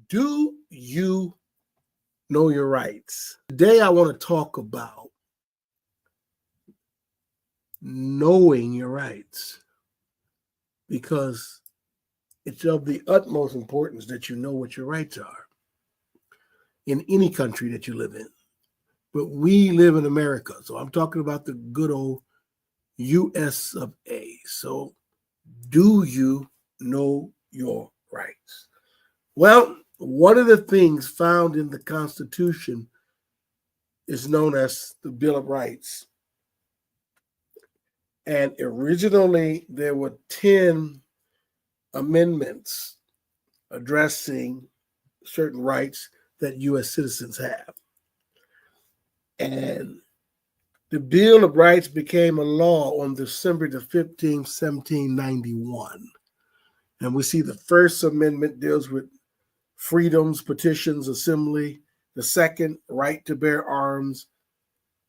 Do you know your rights? Today, I want to talk about knowing your rights because it's of the utmost importance that you know what your rights are in any country that you live in. But we live in America, so I'm talking about the good old US of A. So, do you know your rights? Well, one of the things found in the Constitution is known as the Bill of Rights. And originally, there were 10 amendments addressing certain rights that U.S. citizens have. And the Bill of Rights became a law on December the 15th, 1791. And we see the First Amendment deals with freedoms, petitions, assembly. The second, right to bear arms.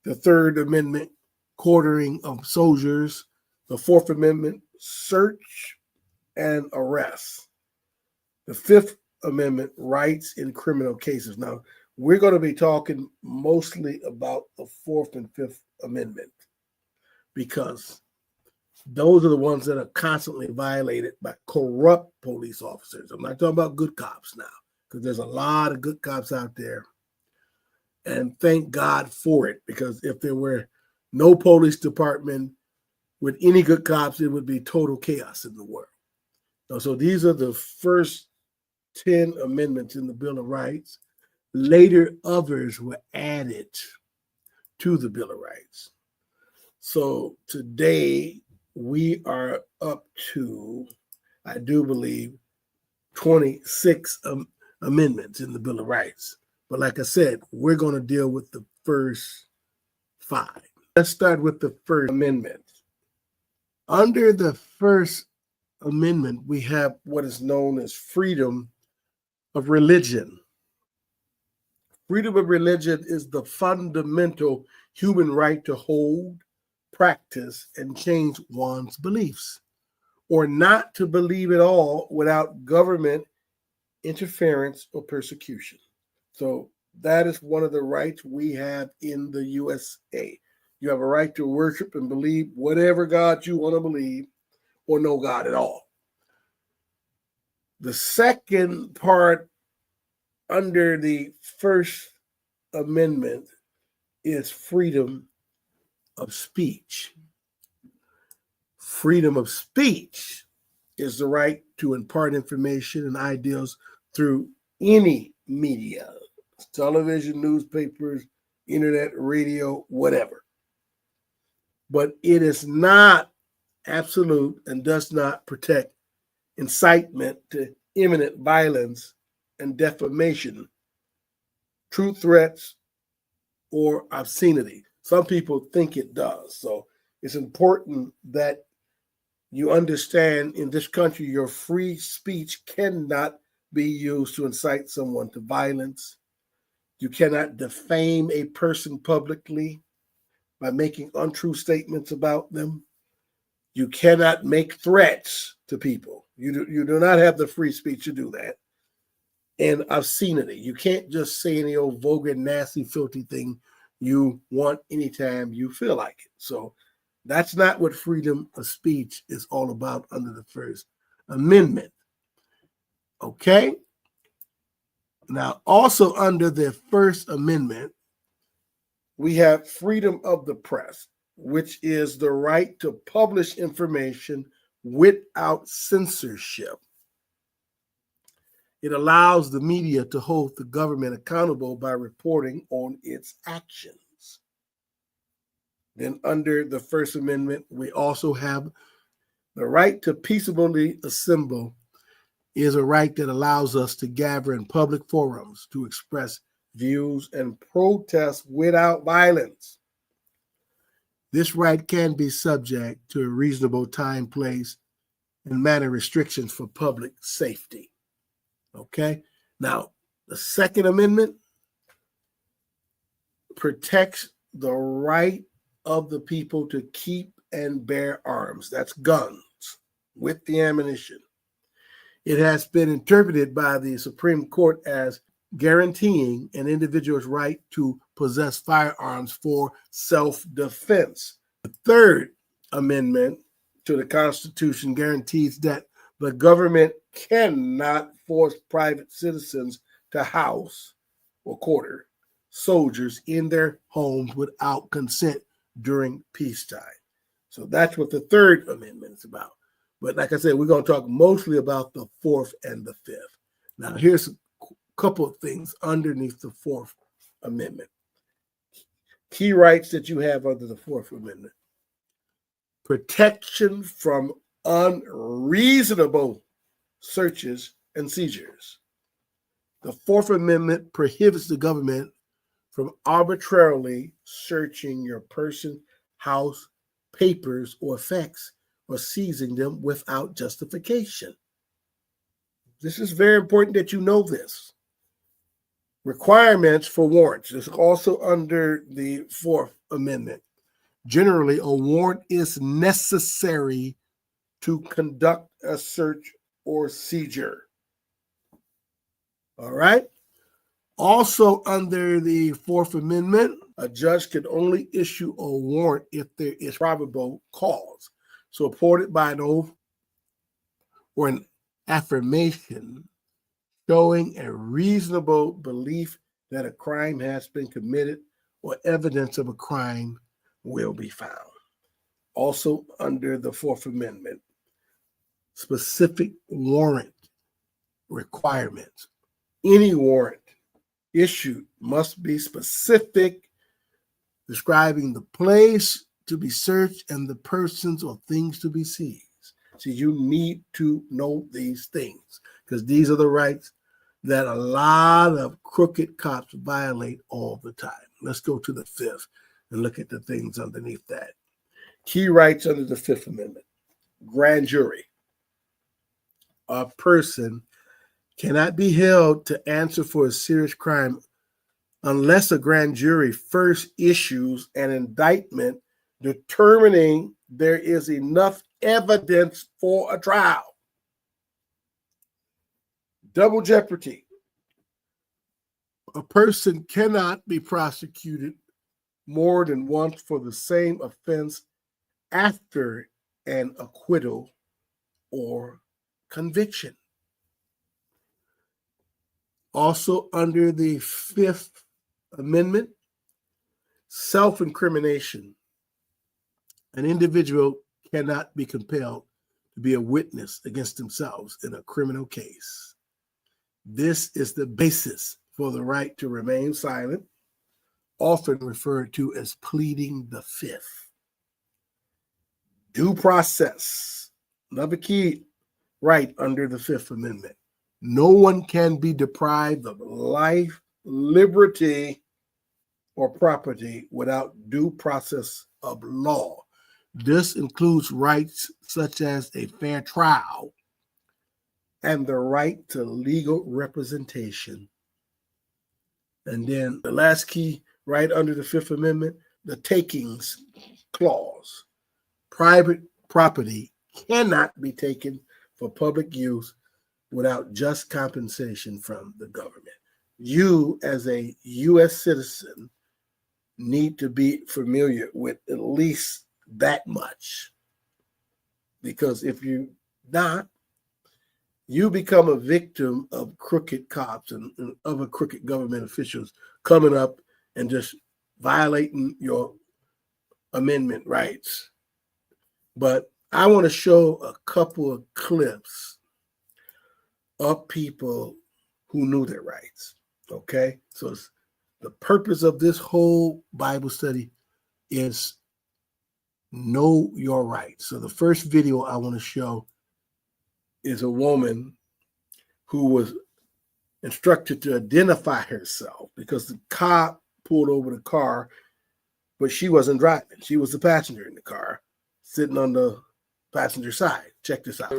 The Third Amendment, quartering of soldiers. The Fourth Amendment, search and arrest. The Fifth Amendment, rights in criminal cases. Now, we're going to be talking mostly about the Fourth and Fifth Amendment because those are the ones that are constantly violated by corrupt police officers. I'm not talking about good cops now, because there's a lot of good cops out there. And thank God for it, because if there were no police department with any good cops, it would be total chaos in the world. So these are the first 10 amendments in the Bill of Rights. Later, others were added to the Bill of Rights. So today, we are up to, I do believe, 26 amendments in the Bill of Rights. But like I said, we're going to deal with the first 5. Let's start with the First Amendment. Under the First Amendment, we have what is known as freedom of religion. Freedom of religion is the fundamental human right to hold, practice, and change one's beliefs, or not to believe at all without government interference or persecution. So that is one of the rights we have in the USA. You have a right to worship and believe whatever God you want to believe, or no God at all. The second part under the First Amendment is freedom of speech. Freedom of speech is the right to impart information and ideas through any media, television, newspapers, internet, radio, whatever. But it is not absolute and does not protect incitement to imminent violence and defamation, true threats, or obscenity. Some people think it does. So it's important that you understand in this country, your free speech cannot be used to incite someone to violence. You cannot defame a person publicly by making untrue statements about them. You cannot make threats to people. You do not have the free speech to do that. And obscenity. You can't just say any old vulgar, nasty, filthy thing you want anytime you feel like it. So that's not what freedom of speech is all about under the First Amendment. Okay? Now, also under the First Amendment, we have freedom of the press, which is the right to publish information without censorship. It allows the media to hold the government accountable by reporting on its actions. Then under the First Amendment, we also have the right to peaceably assemble is a right that allows us to gather in public forums to express views and protest without violence. This right can be subject to a reasonable time, place, and manner restrictions for public safety. Okay? Now, the Second Amendment protects the right of the people to keep and bear arms. That's guns with the ammunition. It has been interpreted by the Supreme Court as guaranteeing an individual's right to possess firearms for self-defense. The Third Amendment to the Constitution guarantees that the government cannot force private citizens to house or quarter soldiers in their homes without consent during peacetime. So that's what the Third Amendment is about. But like I said, we're going to talk mostly about the Fourth and the Fifth. Now, here's a couple of things underneath the Fourth Amendment. Key rights that you have under the Fourth Amendment. Protection from unreasonable searches and seizures. The Fourth Amendment prohibits the government from arbitrarily searching your person, house, papers, or effects, or seizing them without justification. This is very important that you know this. Requirements for warrants. This is also under the Fourth Amendment. Generally, a warrant is necessary to conduct a search or seizure. All right? Also under the Fourth Amendment, a judge can only issue a warrant if there is probable cause, supported by an oath or an affirmation showing a reasonable belief that a crime has been committed or evidence of a crime will be found. Also under the Fourth Amendment, specific warrant requirements. Any warrant issued must be specific, describing the place to be searched and the persons or things to be seized. So you need to know these things because these are the rights that a lot of crooked cops violate all the time. Let's go to the Fifth and look at the things underneath that. Key rights under the Fifth Amendment. Grand jury. A person cannot be held to answer for a serious crime unless a grand jury first issues an indictment determining there is enough evidence for a trial. Double jeopardy. A person cannot be prosecuted more than once for the same offense after an acquittal or conviction. Also under the Fifth Amendment, self-incrimination. An individual cannot be compelled to be a witness against themselves in a criminal case. This is the basis for the right to remain silent, often referred to as pleading the Fifth. Due process, another key right under the Fifth Amendment. No one can be deprived of life, liberty, or property without due process of law. This includes rights such as a fair trial and the right to legal representation. And then the last key right under the Fifth Amendment, the takings clause. Private property cannot be taken for public use without just compensation from the government. You, as a U.S. citizen, need to be familiar with at least that much. Because if you're not, you become a victim of crooked cops and other crooked government officials coming up and just violating your amendment rights. But I want to show a couple of clips of people who knew their rights, okay? So the purpose of this whole Bible study is know your rights. So the first video I want to show is a woman who was instructed to identify herself because the cop pulled over the car, but she wasn't driving. She was the passenger in the car, sitting on the passenger side. Check this out.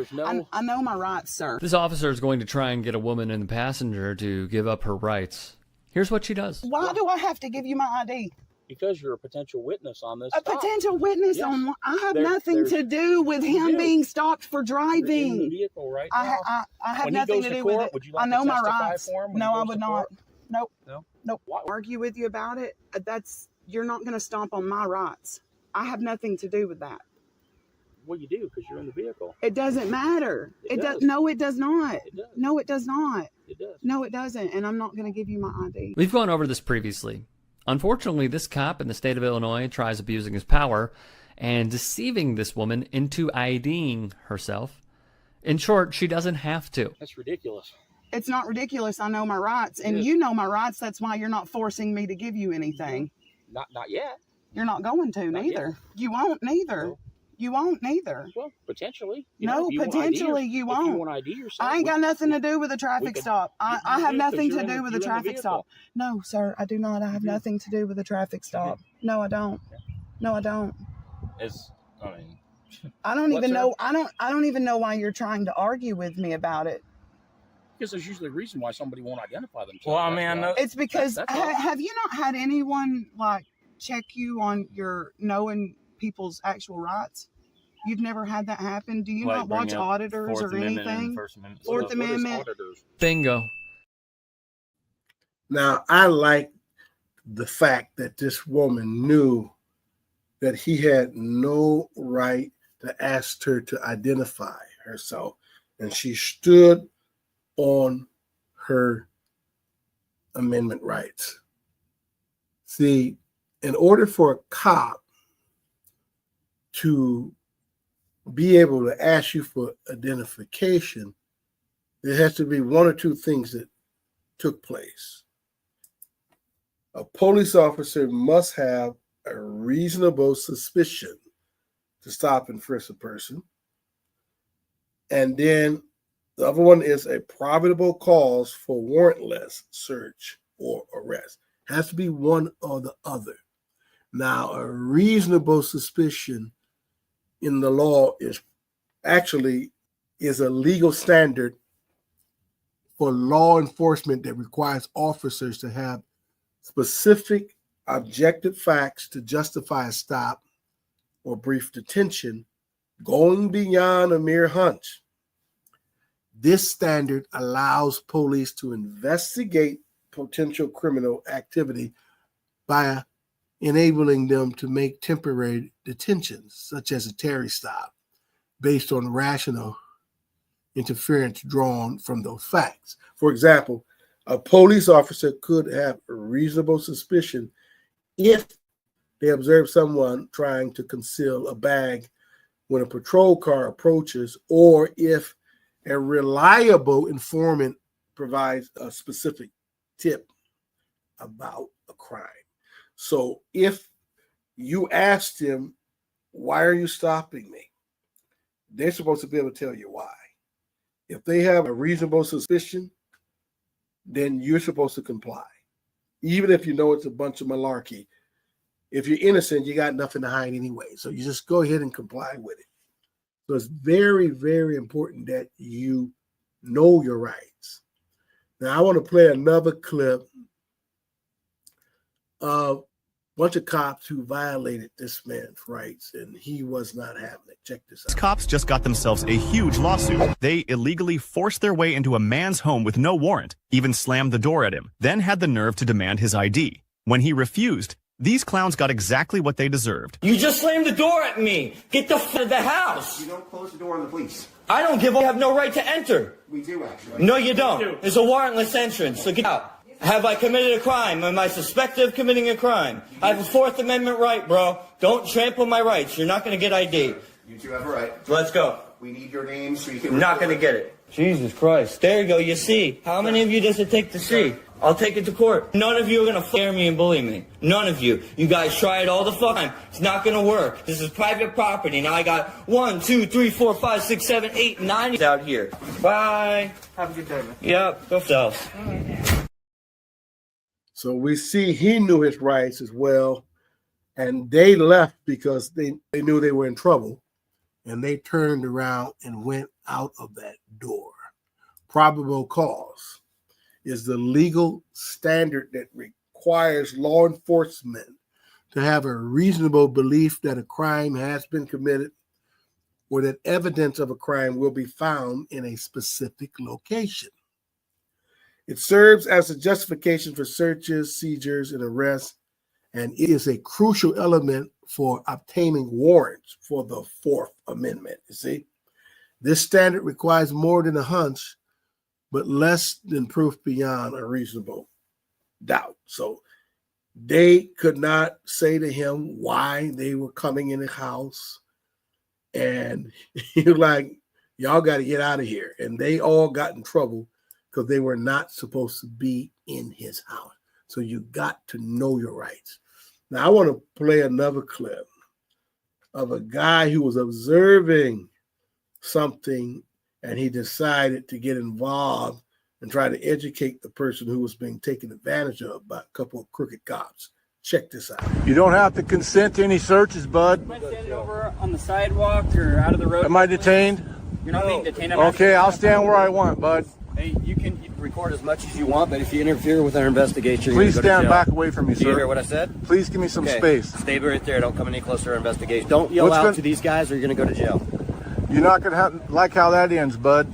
I know my rights, sir. This officer is going to try and get a woman in the passenger to give up her rights. Here's what she does. Why do I have to give you my ID? because you're a potential witness on this. A potential witness Yes. on what? I have There- nothing there's- to do with you him do. being stopped for You're in the driving. vehicle right I, now. ha- I have When he nothing goes to to do court, with it. would you I like know to my testify rights. for him when he No, I goes would to not. court? Nope. No? Nope. Why? Argue with you about it. You're not going to stomp on my rights. I have nothing to do with that. Well, you do because you're in the vehicle. It doesn't matter. It does. No, it does not. It does. No, it does not. It does. No, it doesn't. And I'm not going to give you my ID. We've gone over this previously. Unfortunately, this cop in the state of Illinois tries abusing his power and deceiving this woman into IDing herself. In short, she doesn't have to. That's ridiculous. It's not ridiculous. I know my rights. And Yes. you know my rights. That's why you're not forcing me to give you anything. Not yet. You're not going to, Not neither. yet. You won't, neither. No. You won't, neither. Well, potentially. No, if you want potentially ID you If won't. you want to ID yourself, I ain't got nothing to do with a we traffic can- stop. I you have do, 'cause nothing to you're in do the- with a you're in the traffic stop. vehicle. No, sir, I do not. I have do. nothing to do with a traffic stop. No, I don't. No, I don't. It's, I mean, I don't What, even sir? know. I don't even know why you're trying to argue with me about it. because there's usually a reason why somebody won't identify themselves. Well, I That's mean, I why. know- It's because That's all. have you not had anyone like check you on your knowing people's actual rights? You've never had that happen. Do you Like not watch bring up auditors Fourth or Amendment and anything? First Amendment Fourth stuff. What is Amendment. auditors? Bingo. Now, I like the fact that this woman knew that he had no right to ask her to identify herself, and she stood on her amendment rights. See, in order for a cop to be able to ask you for identification, there has to be one or two things that took place. A police officer must have a reasonable suspicion to stop and frisk a person. And then the other one is a probable cause for warrantless search or arrest. Has to be one or the other. Now, a reasonable suspicion in the law is a legal standard for law enforcement that requires officers to have specific objective facts to justify a stop or brief detention, going beyond a mere hunch. This standard allows police to investigate potential criminal activity by enabling them to make temporary detentions, such as a Terry stop, based on rational inference drawn from those facts. For example, a police officer could have a reasonable suspicion if they observe someone trying to conceal a bag when a patrol car approaches, or if a reliable informant provides a specific tip about a crime. So if you asked him, why are you stopping me? They're supposed to be able to tell you why. If they have a reasonable suspicion, then you're supposed to comply. Even if you know it's a bunch of malarkey. If you're innocent, you got nothing to hide anyway. So you just go ahead and comply with it. So it's very, very important that you know your rights. Now, I want to play another clip of a bunch of cops who violated this man's rights, and he was not having it. Check this out. Cops just got themselves a huge lawsuit. They illegally forced their way into a man's home with no warrant, even slammed the door at him, then had the nerve to demand his ID. When he refused, these clowns got exactly what they deserved. You just slammed the door at me. Get the f out of the house. You don't close the door on the police. I don't give a. You have no right to enter. We do, actually. No, you don't. It's a warrantless entrance. So get out. Have I committed a crime? Am I suspected of committing a crime? I have a Fourth Amendment right, bro. Don't trample my rights. You're not going to get ID. You two have a right. Let's go. We need your name so you can... You're not going to get it. Jesus Christ. There you go. You see. How many of you does it take to see? I'll take it to court. None of you are going to scare me and bully me. None of you. You guys try it all the time. It's not going to work. This is private property. Now I got 1, 2, 3, 4, 5, 6, 7, 8, 9 out here. Bye. Have a good day, man. Yep. Go yourself. So we see he knew his rights as well, and they left because they knew they were in trouble, and they turned around and went out of that door. Probable cause is the legal standard that requires law enforcement to have a reasonable belief that a crime has been committed or that evidence of a crime will be found in a specific location. It serves as a justification for searches, seizures, and arrests, and it is a crucial element for obtaining warrants for the Fourth Amendment. You see, this standard requires more than a hunch, but less than proof beyond a reasonable doubt. So they could not say to him why they were coming in the house. And he was like, y'all got to get out of here. And they all got in trouble because they were not supposed to be in his house. So you got to know your rights. Now, I want to play another clip of a guy who was observing something and he decided to get involved and try to educate the person who was being taken advantage of by a couple of crooked cops. Check this out. You don't have to consent to any searches, bud. Am I standing over on the sidewalk or out of the road? Am I detained? You're not being detained. Okay, I'll stand where I want, bud. Hey, you can record as much as you want, but if you interfere with our investigation, Please you're gonna stand go to jail. back away from me, Do you hear sir. what I said? Please give me some Okay, space. Stay right there. Don't come any closer to our investigation. Don't yell What's out gonna- to these guys or you're going to go to jail. You're not gonna like how that ends, bud.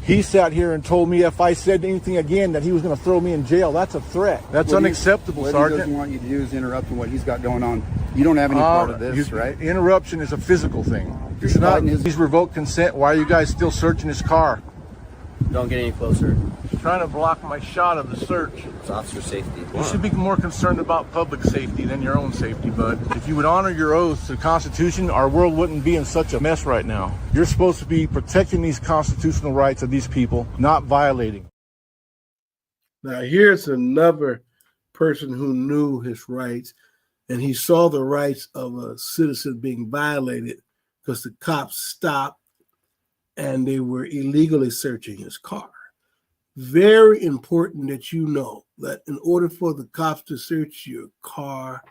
He sat here and told me if I said anything again that he was gonna throw me in jail. That's a threat. That's unacceptable, What he doesn't Sergeant. want you to do is interrupt what he's got going on. You don't have any part of this, right? Interruption is a physical thing. You're It's not. fighting his- He's revoked consent. Why are you guys still searching his car? Don't get any closer. Trying to block my shot of the search. It's officer safety. You should be more concerned about public safety than your own safety, bud. If you would honor your oath to the Constitution, our world wouldn't be in such a mess right now. You're supposed to be protecting these constitutional rights of these people, not violating. Now, here's another person who knew his rights, and he saw the rights of a citizen being violated because the cops stopped and they were illegally searching his car. Very important that you know that in order for the cops to search your car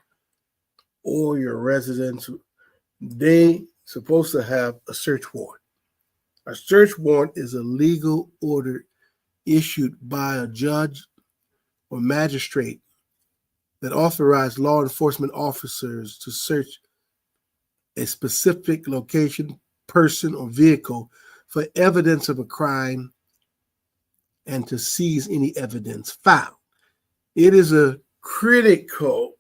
or your residence, they supposed to have a search warrant. A search warrant is a legal order issued by a judge or magistrate that authorize law enforcement officers to search a specific location, person, or vehicle for evidence of a crime and to seize any evidence found. It is a critical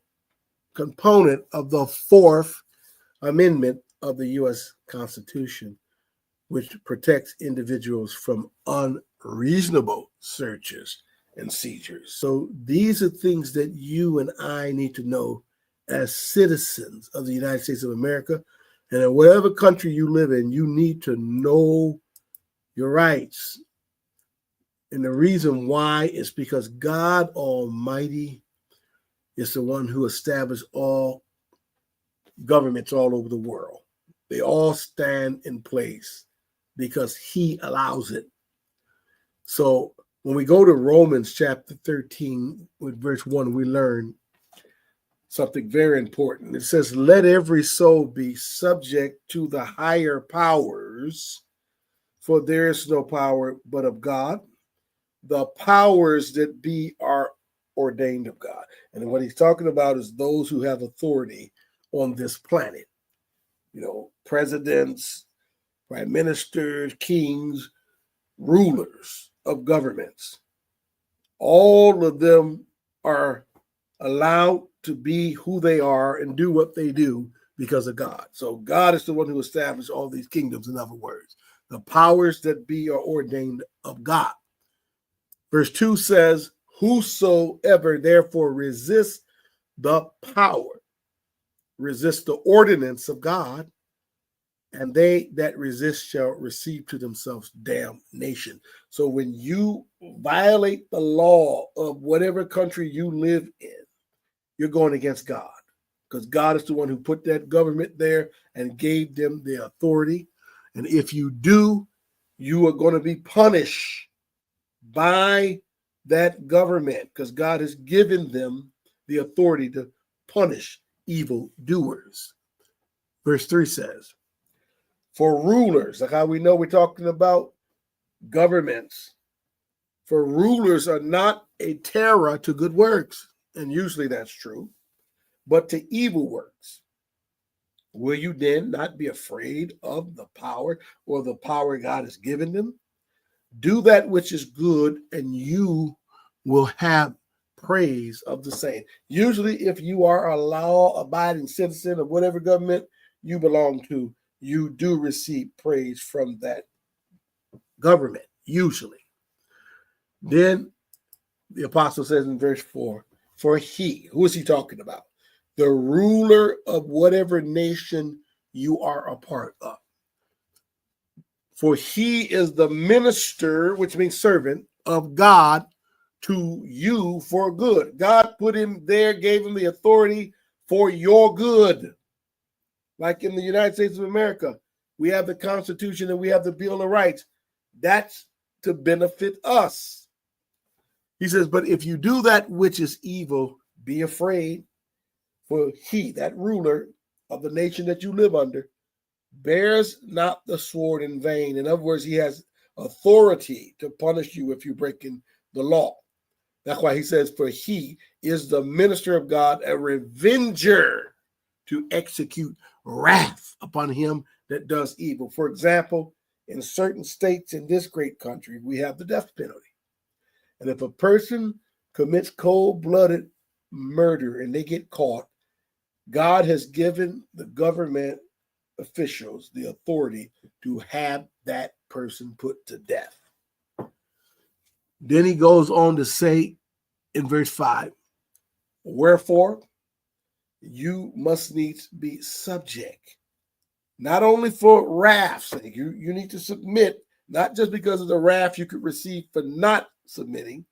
component of the Fourth Amendment of the U.S. Constitution, which protects individuals from unreasonable searches and seizures. So these are things that you and I need to know as citizens of the United States of America. And in whatever country you live in, you need to know your rights. And the reason why is because God Almighty is the one who established all governments all over the world. They all stand in place because he allows it. So when we go to Romans chapter 13 with verse 1, we learn something very important. It says, let every soul be subject to the higher powers, for there is no power but of God. The powers that be are ordained of God. And what he's talking about is those who have authority on this planet. You know, presidents, prime ministers, kings, rulers of governments. All of them are allowed to be who they are and do what they do because of God. So God is the one who established all these kingdoms, in other words. The powers that be are ordained of God. Verse 2 says, whosoever therefore resists the power, resist the ordinance of God, and they that resist shall receive to themselves damnation. So when you violate the law of whatever country you live in, you're going against God, because God is the one who put that government there and gave them the authority. And if you do, you are going to be punished by that government, because God has given them the authority to punish evil doers. Verse 3 says, for rulers, like how we know we're talking about governments, for rulers are not a terror to good works, and usually that's true, but to evil works. Will you then not be afraid of the power or the power God has given them? Do that which is good, and you will have praise of the same. Usually, if you are a law-abiding citizen of whatever government you belong to, you do receive praise from that government, usually. Then the apostle says in verse 4, for he, who is he talking about? The ruler of whatever nation you are a part of. For he is the minister, which means servant, of God to you for good. God put him there, gave him the authority for your good. Like in the United States of America, we have the Constitution and we have the Bill of Rights. That's to benefit us. He says, but if you do that which is evil, be afraid, for he, that ruler of the nation that you live under, bears not the sword in vain. In other words, he has authority to punish you if you're breaking the law. That's why he says, for he is the minister of God, a revenger to execute wrath upon him that does evil. For example, in certain states in this great country, we have the death penalty. And if a person commits cold-blooded murder and they get caught, God has given the government officials the authority to have that person put to death. Then he goes on to say in verse 5, wherefore you must needs be subject, not only for wrath's sake. You need to submit, not just because of the wrath you could receive for not submitting,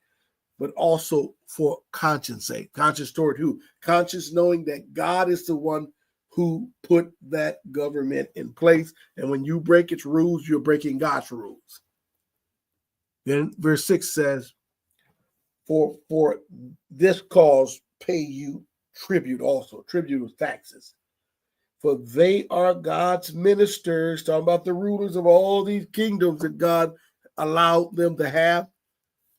but also for conscience sake. Conscience toward who? Conscience knowing that God is the one who put that government in place. And when you break its rules, you're breaking God's rules. Then verse 6 says, for this cause pay you tribute also. Tribute is taxes. For they are God's ministers, talking about the rulers of all these kingdoms that God allowed them to have,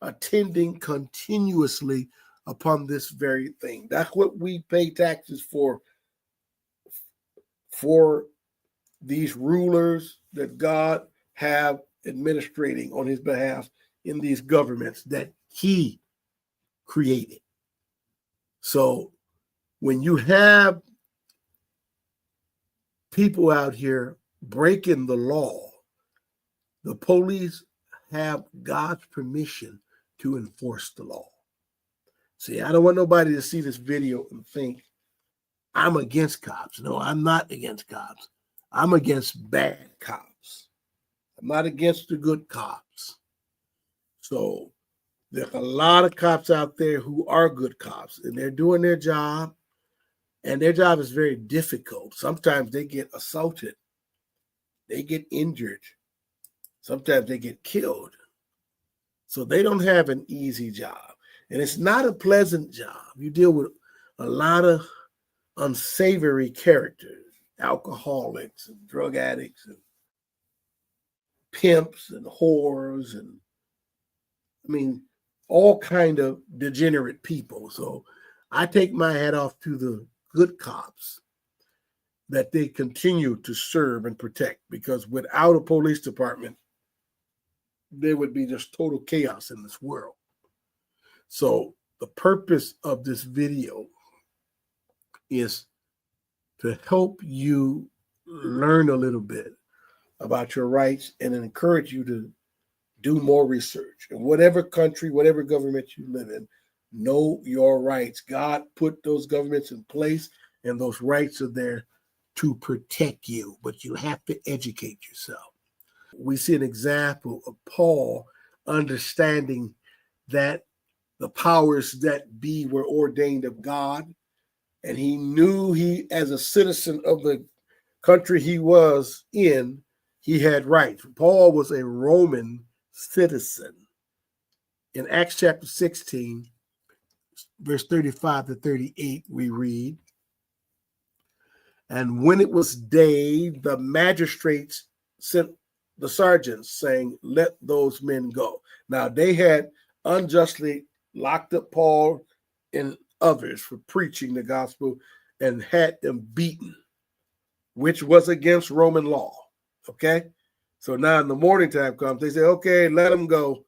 attending continuously upon this very thing. That's what we pay taxes for these rulers that God have administrating on his behalf in these governments that he created. So when you have people out here breaking the law, the police have God's permission to enforce the law. See, I don't want nobody to see this video and think I'm against cops. No, I'm not against cops. I'm against bad cops. I'm not against the good cops. So there's a lot of cops out there who are good cops, and they're doing their job, and their job is very difficult. Sometimes they get assaulted. They get injured. Sometimes they get killed. So they don't have an easy job. And it's not a pleasant job. You deal with a lot of unsavory characters, alcoholics and drug addicts and pimps and whores and, I mean, all kind of degenerate people. So I take my hat off to the good cops that they continue to serve and protect, because without a police department, there would be just total chaos in this world. So the purpose of this video is to help you learn a little bit about your rights and encourage you to do more research. In whatever country, whatever government you live in, know your rights. God put those governments in place, and those rights are there to protect you, but you have to educate yourself. We see an example of Paul understanding that the powers that be were ordained of God, and he knew he, as a citizen of the country he was in, he had rights. Paul was a Roman citizen. In Acts chapter 16, verse 35 to 38, we read, and when it was day, the magistrates sent the sergeants saying, let those men go. Now they had unjustly locked up Paul and others for preaching the gospel and had them beaten, which was against Roman law. Okay? So now in the morning time comes, they say, okay, let them go.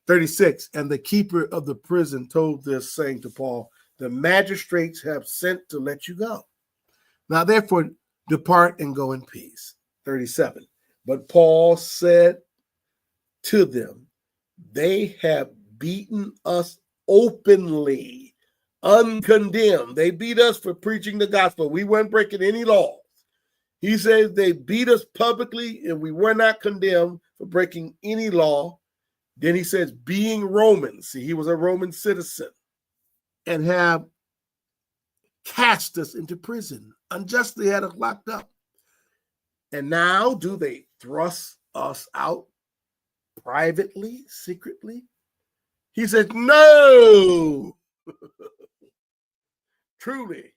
36, and the keeper of the prison told this, saying to Paul, the magistrates have sent to let you go. Now therefore depart and go in peace. 37, but Paul said to them, they have beaten us openly, uncondemned. They beat us for preaching the gospel. We weren't breaking any laws. He says they beat us publicly and we were not condemned for breaking any law. Then he says, being Romans, see, he was a Roman citizen, and have cast us into prison, unjustly had us locked up. And now do they thrust us out privately, secretly? He said, no, truly,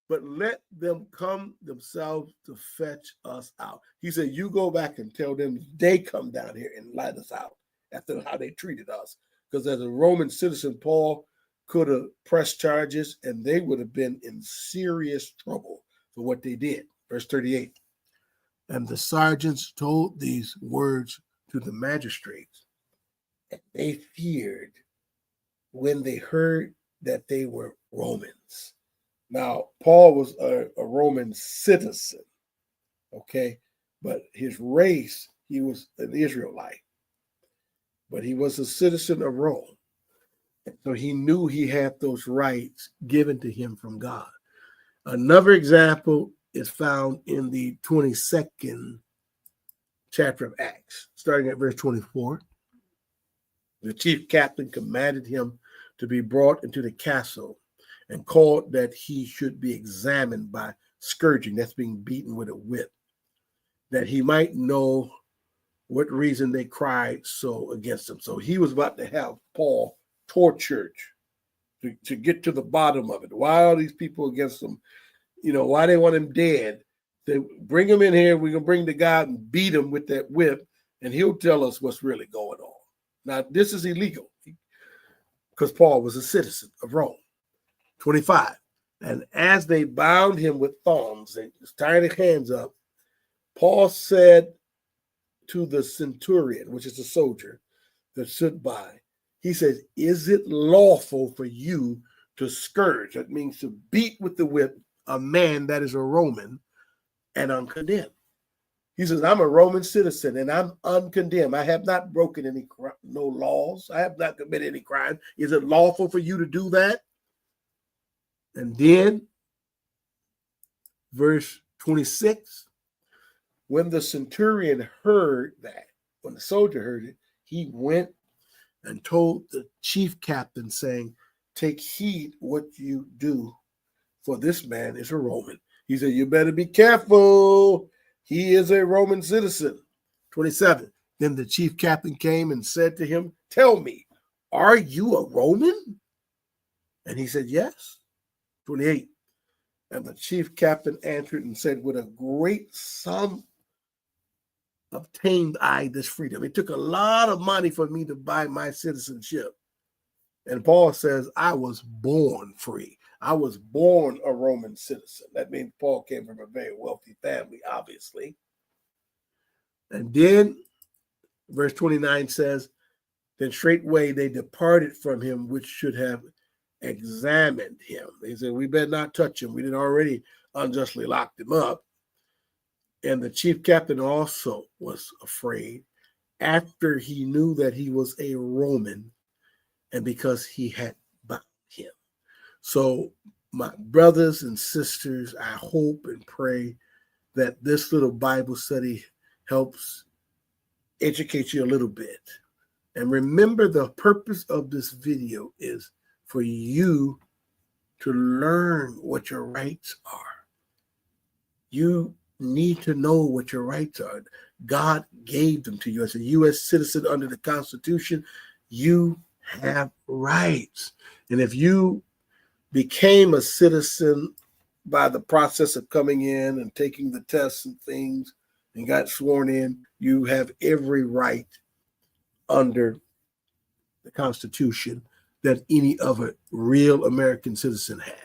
but let them come themselves to fetch us out. He said, you go back and tell them they come down here and let us out after how they treated us. Because as a Roman citizen, Paul could have pressed charges and they would have been in serious trouble for what they did. Verse 38, and the sergeants told these words to the magistrates, and they feared when they heard that they were Romans. Now, Paul was a Roman citizen, okay? But his race, he was an Israelite. But he was a citizen of Rome. So he knew he had those rights given to him from God. Another example is found in the 22nd chapter of Acts, starting at verse 24. The chief captain commanded him to be brought into the castle and called that he should be examined by scourging, that's being beaten with a whip, that he might know what reason they cried so against him. So he was about to have Paul tortured to get to the bottom of it. Why are these people against him? You know, why they want him dead? They bring him in here. We're going to bring the guy and beat him with that whip, and he'll tell us what's really going on. Now, this is illegal because Paul was a citizen of Rome. 25. And as they bound him with thongs, they tied his hands up, Paul said to the centurion, which is a soldier that stood by, he says, is it lawful for you to scourge? That means to beat with the whip a man that is a Roman and uncondemned. He says, I'm a Roman citizen and I'm uncondemned. I have not broken any no laws. I have not committed any crime. Is it lawful for you to do that? And then verse 26, when the centurion heard that, when the soldier heard it, he went and told the chief captain, saying, take heed what you do, for this man is a Roman. He said, you better be careful. He is a Roman citizen. 27, then the chief captain came and said to him, tell me, are you a Roman? And he said, yes. 28, and the chief captain answered and said, with a great sum obtained I this freedom. It took a lot of money for me to buy my citizenship. And Paul says, I was born free. I was born a Roman citizen. That means Paul came from a very wealthy family, obviously. And then verse 29 says, then straightway they departed from him, which should have examined him. They said, we better not touch him. We didn't already unjustly locked him up. And the chief captain also was afraid after he knew that he was a Roman and because he had bound him. So my brothers and sisters, I hope and pray that this little Bible study helps educate you a little bit. And remember, the purpose of this video is for you to learn what your rights are. You need to know what your rights are. God gave them to you. As a U.S. citizen under the Constitution, you have rights. And if you became a citizen by the process of coming in and taking the tests and things and got sworn in, you have every right under the Constitution that any other real American citizen has.